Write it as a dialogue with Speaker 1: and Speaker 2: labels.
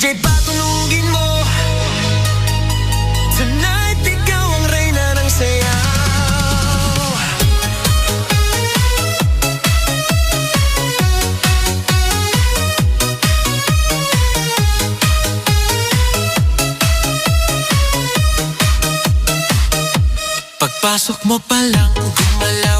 Speaker 1: DJ patunugin mo. Tonight ikaw ang reyna ng sayaw. Pagpasok mo pa lang, gumalaw